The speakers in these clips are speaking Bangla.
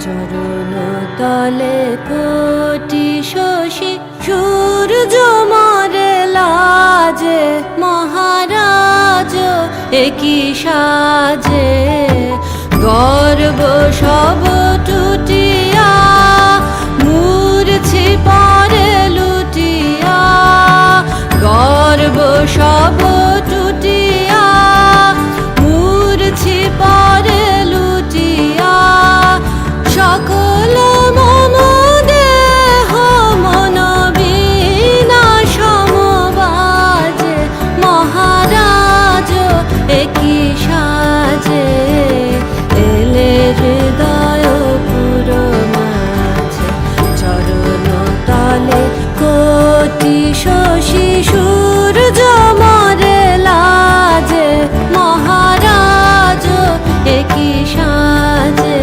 চরণ তলে কোটি শশী সূর্য মরে লাজে মহারাজ একই সাজে গর্ব সব টুটিয়া মূর্ছি পরে লুটিয়া গর্ব সব টুটিয়া মূর্ছি পরে লুটিয়া সকল মম দেহ মন বিনা সমবাজে মহারাজ একই সাজে এলে হৃদয় পুর মাঝে চরণ তলে কোটি শশী সূর্য মরে লাজে মহারাজ একই সাজে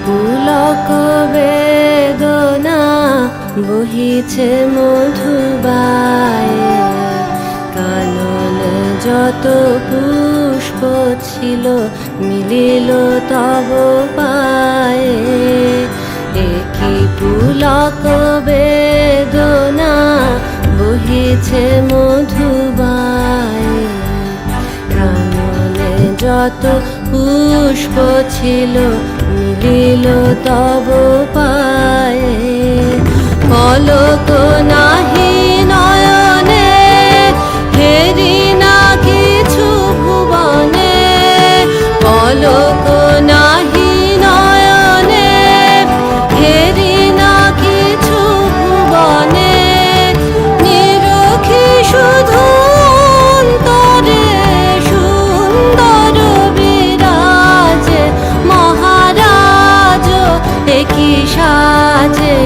পুলক বেদনা বহিছে মধুবায়ে কানন যত পুষ্প ছিল মিলিল তব পায়ে একই পুলক বেদনা বহিছে মধুবায়ে কাননে যত পুষ্প ছিল মিলিল তব পায়ে পলক নাহি নয়নে হেরি না কিছু ভুবনে পলক নাহি নয়নে হেরি না কিছু ভুবনে নিরখি শুধু অন্তরে সুন্দর বিরাজে মহারাজ একই সাজে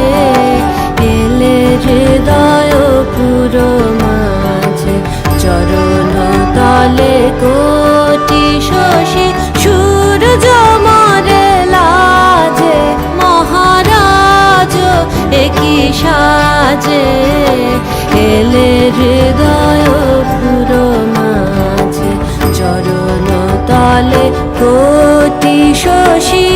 এলে হৃদয় পুর মাঝে চরণ তলে কোটি শশী সূর্য মরে লাজে মহারাজ একই সাজে এলে হৃদয় পুর মাঝে চরণ তলে কোটি শশী